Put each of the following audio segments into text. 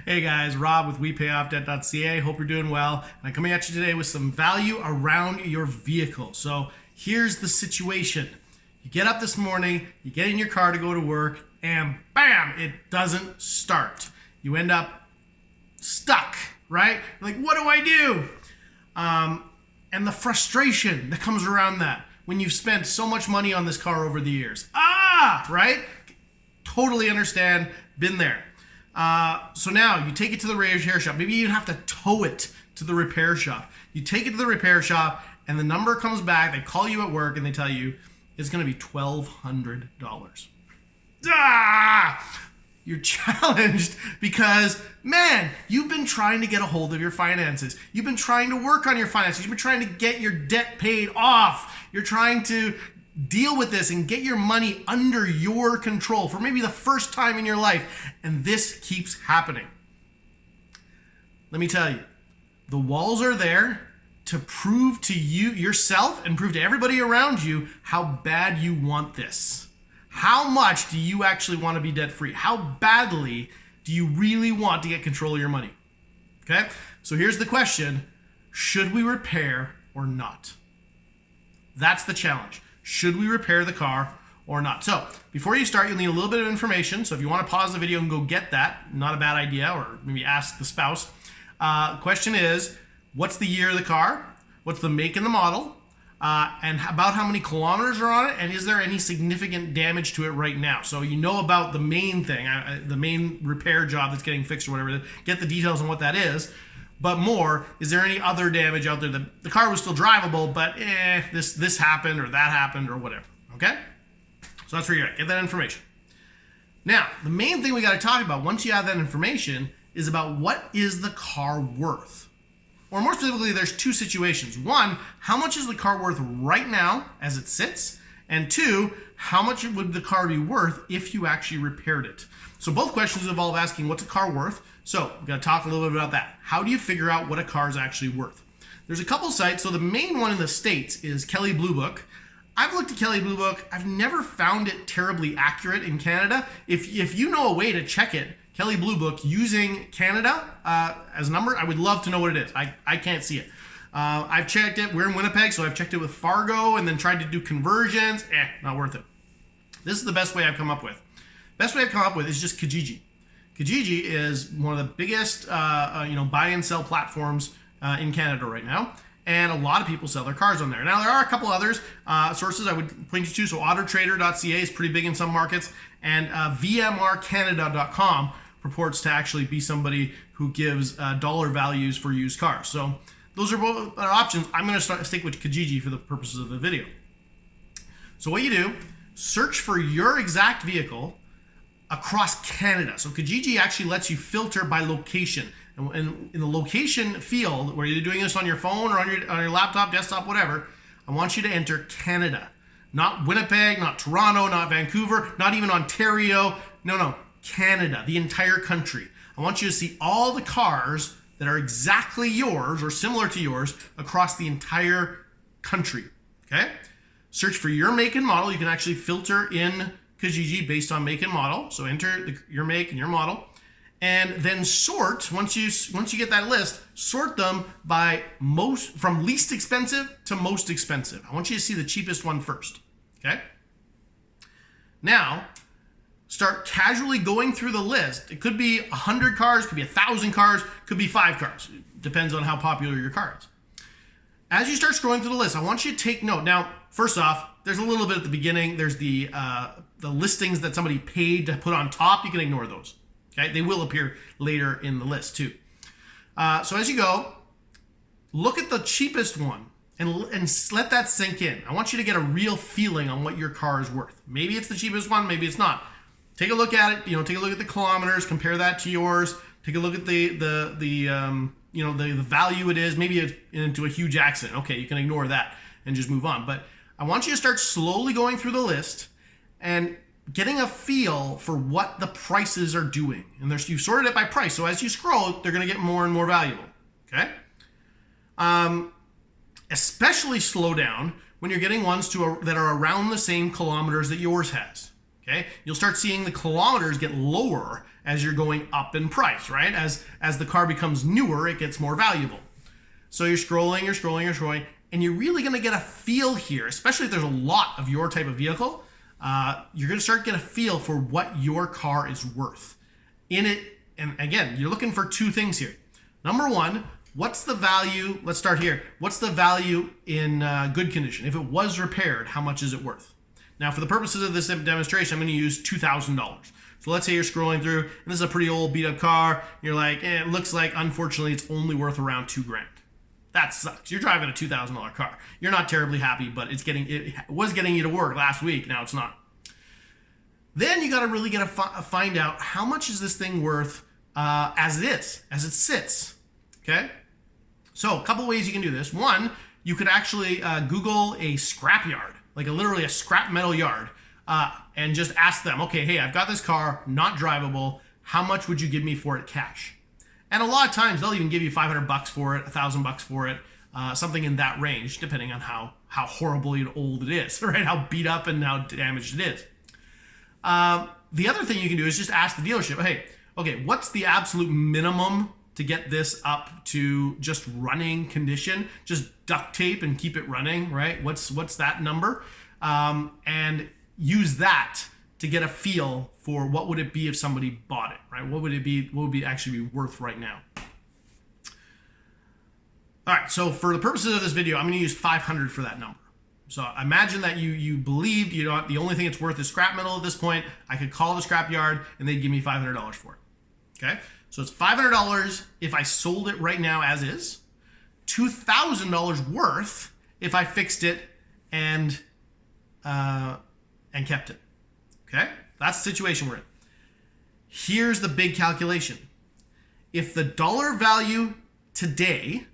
Hey guys, Rob with WePayOffDebt.ca. Hope you're doing well. And I'm coming at you today with some value around your vehicle. So here's the situation. You get up this morning, you get in your car to go to work, and bam, it doesn't start. You end up stuck, right? You're like, what do I do? And the frustration that comes around that when you've spent so much money on this car over the years. Right? Totally understand, been there. So now you take it to the repair shop. Maybe you have to tow it to the repair shop. You take it to the repair shop and the number comes back. They call you at work and they tell you it's going to be $1,200. You're challenged because, man, you've been trying to get a hold of your finances. You've been trying to work on your finances. You've been trying to get your debt paid off. You're trying to deal with this and get your money under your control for maybe the first time in your life, and this keeps happening. Let me tell you, the walls are there to prove to you yourself and prove to everybody around you how bad you want this. How much do you actually want to be debt-free? How badly do you really want to get control of your money? Okay, so here's the question: should we repair or not? That's the challenge. Should we repair the car or not? So before you start, you'll need a little bit of information. So if you want to pause the video and go get that, not a bad idea, or maybe ask the spouse. Question is, what's the year of the car? What's the make and the model? And about how many kilometers are on it? And is there any significant damage to it right now? So you know about the main thing, the main repair job that's getting fixed or whatever. Get the details on what that is. But more, is there any other damage out there? The car was still drivable, but this happened or that happened or whatever, okay? So that's where you're at. Get that information. Now, the main thing we got to talk about once you have that information is about what is the car worth? Or more specifically, there's two situations. One, how much is the car worth right now as it sits? And two, how much would the car be worth if you actually repaired it? So both questions involve asking what's a car worth. So we've got to talk a little bit about that. How do you figure out what a car is actually worth? There's a couple sites. So the main one in the States is Kelley Blue Book. I've looked at Kelley Blue Book. I've never found it terribly accurate in Canada. If you know a way to check it, Kelley Blue Book, using Canada as a number, I would love to know what it is. I can't see it. I've checked it. We're in Winnipeg, so I've checked it with Fargo and then tried to do conversions. Not worth it. This is the best way I've come up with. Best way I've come up with is just Kijiji. Kijiji is one of the biggest buy and sell platforms in Canada right now, and a lot of people sell their cars on there. Now there are a couple others sources I would point you to. So autotrader.ca is pretty big in some markets, and VMRcanada.com purports to actually be somebody who gives dollar values for used cars. So those are both options. I'm going to stick with Kijiji for the purposes of the video. So what you do, search for your exact vehicle across Canada. So Kijiji actually lets you filter by location. And in the location field, where you're doing this on your phone or on your laptop, desktop, whatever, I want you to enter Canada. Not Winnipeg, not Toronto, not Vancouver, not even Ontario. No, Canada, the entire country. I want you to see all the cars that are exactly yours or similar to yours across the entire country, okay? Search for your make and model. You can actually filter in Kijiji based on make and model. So enter your make and your model, and then sort. Once you get that list, sort them by from least expensive to most expensive. I want you to see the cheapest one first. Okay. Now, start casually going through the list. It could be 100 cars, could be 1,000 cars, could be 5 cars. It depends on how popular your car is. As you start scrolling through the list, I want you to take note. Now, first off, there's a little bit at the beginning. There's the listings that somebody paid to put on top. You can ignore those. Okay, they will appear later in the list too. So as you go, look at the cheapest one and let that sink in. I want you to get a real feeling on what your car is worth. Maybe it's the cheapest one, maybe it's not. Take a look at it. Take a look at the kilometers. Compare that to yours. Take a look at the value it is. Maybe it's into a huge accident. Okay, you can ignore that and just move on. But I want you to start slowly going through the list and getting a feel for what the prices are doing. And you've sorted it by price. So as you scroll, they're going to get more and more valuable. Okay? Especially slow down when you're getting ones that are around the same kilometers that yours has. Okay, you'll start seeing the kilometers get lower as you're going up in price, right? As the car becomes newer, it gets more valuable. So you're scrolling, and you're really going to get a feel here, especially if there's a lot of your type of vehicle. You're going to start to get a feel for what your car is worth in it. And again, you're looking for two things here. Number one, what's the value? Let's start here. What's the value in good condition? If it was repaired, how much is it worth? Now, for the purposes of this demonstration, I'm going to use $2,000. So let's say you're scrolling through, and this is a pretty old beat up car. You're like, it looks like, unfortunately, it's only worth around $2,000. That sucks. You're driving a $2,000 car. You're not terribly happy, but it was getting you to work last week. Now it's not. Then you got to really find out how much is this thing worth as it is, as it sits. Okay. So a couple ways you can do this. One, you could actually Google a scrap yard, like literally a scrap metal yard, and just ask them, okay, hey, I've got this car, not drivable. How much would you give me for it cash? And a lot of times they'll even give you $500 for it, $1,000 for it, something in that range, depending on how horribly old it is, right? How beat up and how damaged it is. The other thing you can do is just ask the dealership, hey, okay, what's the absolute minimum to get this up to just running condition? Just duct tape and keep it running, right? What's that number? And use that to get a feel for what would it be if somebody bought it, right? What would it actually be worth right now? All right, so for the purposes of this video, I'm gonna use 500 for that number. So imagine that you believed, the only thing it's worth is scrap metal at this point. I could call the scrap yard and they'd give me $500 for it, okay? So it's $500 if I sold it right now as is, $2,000 worth if I fixed it and kept it, okay? That's the situation we're in. Here's the big calculation. If the dollar value today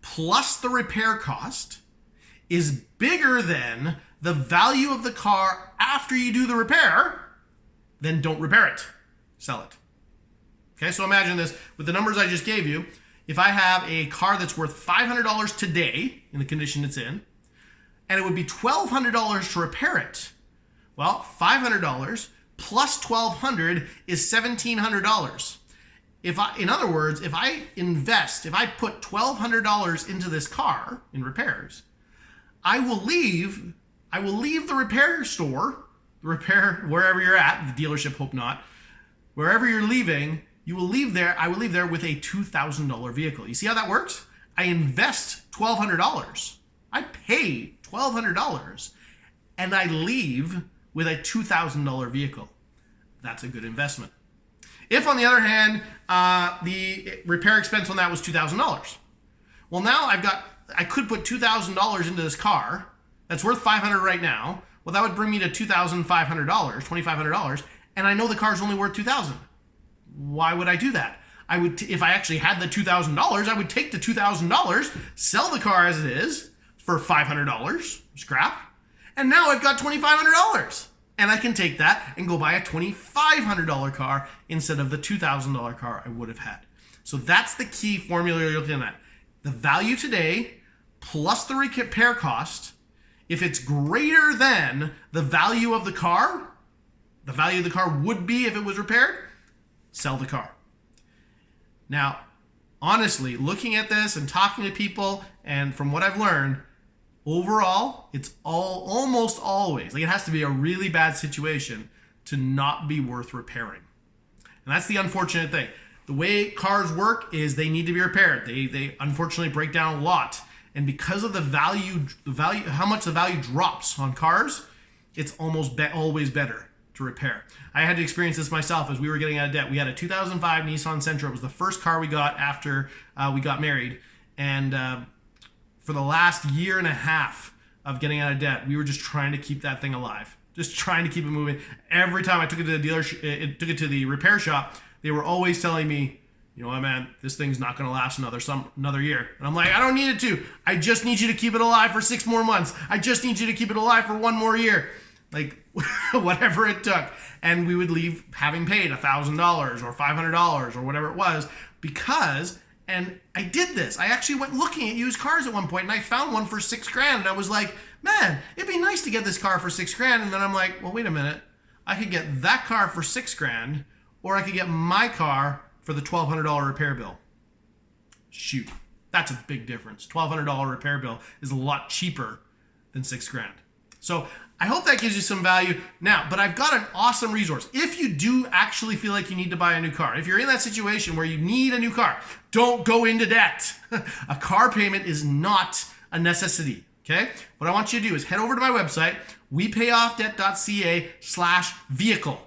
plus the repair cost is bigger than the value of the car after you do the repair, then don't repair it, sell it. Okay, so imagine this, with the numbers I just gave you, if I have a car that's worth $500 today in the condition it's in, and it would be $1,200 to repair it, well, $500 plus $1,200 is $1,700. In other words, if I put $1,200 into this car in repairs, I will leave the repair store, wherever you're at, the dealership, hope not, wherever you're leaving, I will leave there with a $2,000 vehicle. You see how that works? I invest $1,200. I pay $1,200 and I leave with a $2,000 vehicle. That's a good investment. If, on the other hand, the repair expense on that was $2,000, well, now I could put $2,000 into this car that's worth $500 right now. Well, that would bring me to $2,500, $2,500, and I know the car's only worth $2,000. Why would I do that? If I actually had the $2,000, I would take the $2,000, sell the car as it is for $500, scrap, and now I've got $2,500. And I can take that and go buy a $2,500 car instead of the $2,000 car I would have had. So that's the key formula you're looking at. The value today plus the repair cost, if it's greater than the value of the car would be if it was repaired, sell the car. Now, honestly, looking at this and talking to people, and from what I've learned, overall, it's almost always, like, it has to be a really bad situation to not be worth repairing. And that's the unfortunate thing. The way cars work is they need to be repaired. They unfortunately break down a lot. And because of the value, how much the value drops on cars, it's almost always better to repair. I had to experience this myself as we were getting out of debt. We had a 2005 Nissan Sentra. It was the first car we got after we got married. And for the last year and a half of getting out of debt, we were just trying to keep that thing alive, just trying to keep it moving. Every time I took it to the dealership, took it to the repair shop, they were always telling me, you know what, man, this thing's not going to last another year. And I'm like, I don't need it to. I just need you to keep it alive for 6 more months. I just need you to keep it alive for 1 more year. Like, whatever it took. And we would leave having paid $1,000 or $500 or whatever it was because, and I did this. I actually went looking at used cars at one point and I found one for $6,000. And I was like, man, it'd be nice to get this car for $6,000. And then I'm like, well, wait a minute. I could get that car for $6,000, or I could get my car for the $1,200 repair bill. Shoot, that's a big difference. $1,200 repair bill is a lot cheaper than $6,000. So I hope that gives you some value. Now, but I've got an awesome resource. If you do actually feel like you need to buy a new car, if you're in that situation where you need a new car, don't go into debt. A car payment is not a necessity, okay? What I want you to do is head over to my website, WePayOffDebt.ca/vehicle.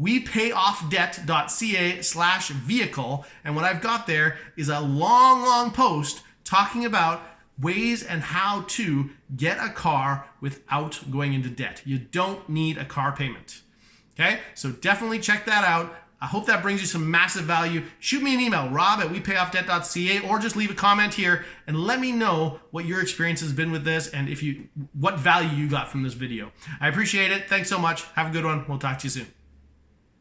WePayOffDebt.ca/vehicle. And what I've got there is a long post talking about ways and how to get a car without going into debt. You don't need a car payment. Okay, so definitely check that out. I hope that brings you some massive value. Shoot me an email, rob@WePayOffDebt.ca, or just leave a comment here and let me know what your experience has been with this and what value you got from this video. I appreciate it. Thanks so much. Have a good one. We'll talk to you soon.